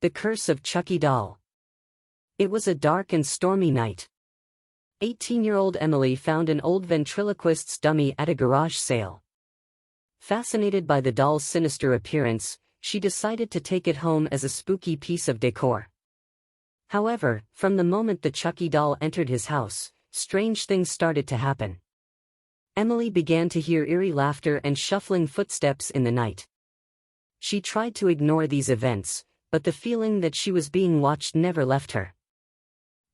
The Curse of Chucky Doll. It was a dark and stormy night. 18-year-old Emily found an old ventriloquist's dummy at a garage sale. Fascinated by the doll's sinister appearance, she decided to take it home as a spooky piece of decor. However, from the moment the Chucky doll entered his house, strange things started to happen. Emily began to hear eerie laughter and shuffling footsteps in the night. She tried to ignore these events, but the feeling that she was being watched never left her.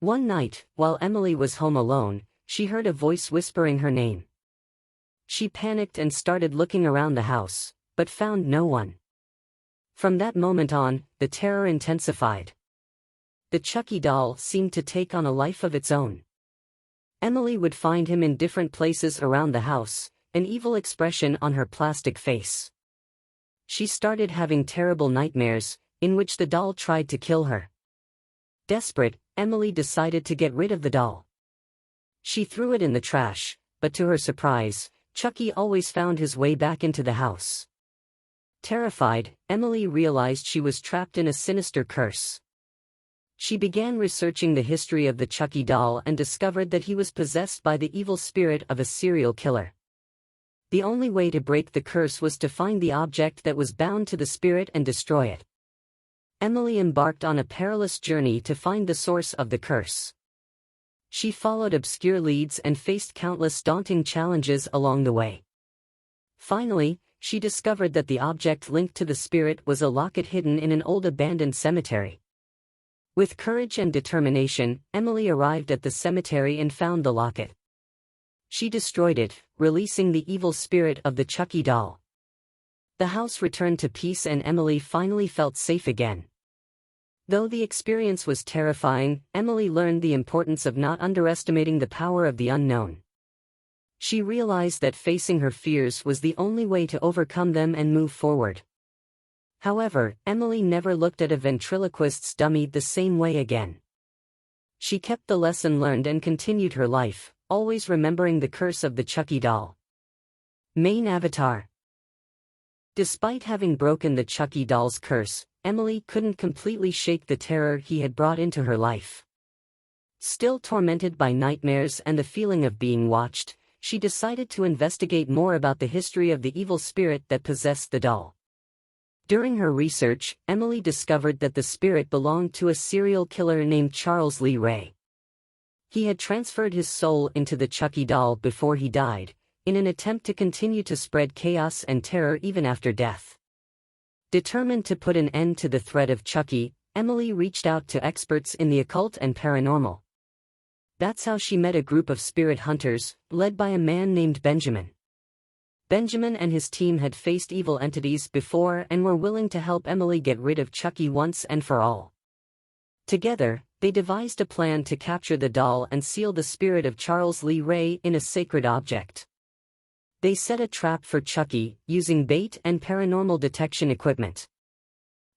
One night, while Emily was home alone, she heard a voice whispering her name. She panicked and started looking around the house, but found no one. From that moment on, the terror intensified. The Chucky doll seemed to take on a life of its own. Emily would find him in different places around the house, an evil expression on her plastic face. She started having terrible nightmares, in which the doll tried to kill her. Desperate, Emily decided to get rid of the doll. She threw it in the trash, but to her surprise, Chucky always found his way back into the house. Terrified, Emily realized she was trapped in a sinister curse. She began researching the history of the Chucky doll and discovered that he was possessed by the evil spirit of a serial killer. The only way to break the curse was to find the object that was bound to the spirit and destroy it. Emily embarked on a perilous journey to find the source of the curse. She followed obscure leads and faced countless daunting challenges along the way. Finally, she discovered that the object linked to the spirit was a locket hidden in an old abandoned cemetery. With courage and determination, Emily arrived at the cemetery and found the locket. She destroyed it, releasing the evil spirit of the Chucky doll. The house returned to peace and Emily finally felt safe again. Though the experience was terrifying, Emily learned the importance of not underestimating the power of the unknown. She realized that facing her fears was the only way to overcome them and move forward. However, Emily never looked at a ventriloquist's dummy the same way again. She kept the lesson learned and continued her life, always remembering the curse of the Chucky doll. Main avatar. Despite having broken the Chucky doll's curse, Emily couldn't completely shake the terror he had brought into her life. Still tormented by nightmares and the feeling of being watched, she decided to investigate more about the history of the evil spirit that possessed the doll. During her research, Emily discovered that the spirit belonged to a serial killer named Charles Lee Ray. He had transferred his soul into the Chucky doll before he died, in an attempt to continue to spread chaos and terror even after death. Determined to put an end to the threat of Chucky, Emily reached out to experts in the occult and paranormal. That's how she met a group of spirit hunters, led by a man named Benjamin. Benjamin and his team had faced evil entities before and were willing to help Emily get rid of Chucky once and for all. Together, they devised a plan to capture the doll and seal the spirit of Charles Lee Ray in a sacred object. They set a trap for Chucky, using bait and paranormal detection equipment.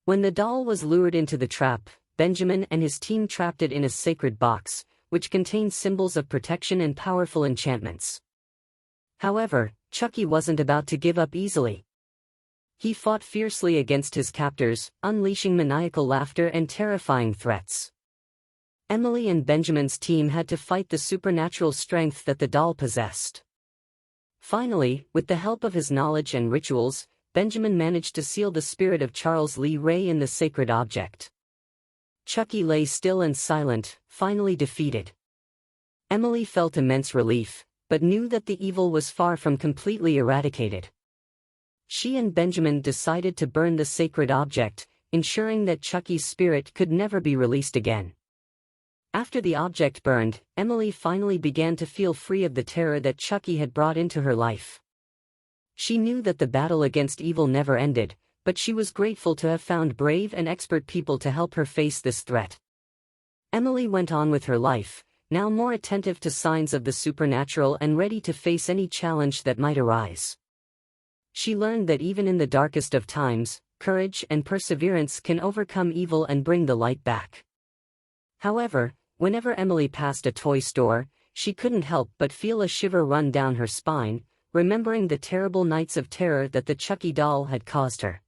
When the doll was lured into the trap, Benjamin and his team trapped it in a sacred box, which contained symbols of protection and powerful enchantments. However, Chucky wasn't about to give up easily. He fought fiercely against his captors, unleashing maniacal laughter and terrifying threats. Emily and Benjamin's team had to fight the supernatural strength that the doll possessed. Finally, with the help of his knowledge and rituals, Benjamin managed to seal the spirit of Charles Lee Ray in the sacred object. Chucky lay still and silent, finally defeated. Emily felt immense relief, but knew that the evil was far from completely eradicated. She and Benjamin decided to burn the sacred object, ensuring that Chucky's spirit could never be released again. After the object burned, Emily finally began to feel free of the terror that Chucky had brought into her life. She knew that the battle against evil never ended, but she was grateful to have found brave and expert people to help her face this threat. Emily went on with her life, now more attentive to signs of the supernatural and ready to face any challenge that might arise. She learned that even in the darkest of times, courage and perseverance can overcome evil and bring the light back. However, whenever Emily passed a toy store, she couldn't help but feel a shiver run down her spine, remembering the terrible nights of terror that the Chucky doll had caused her.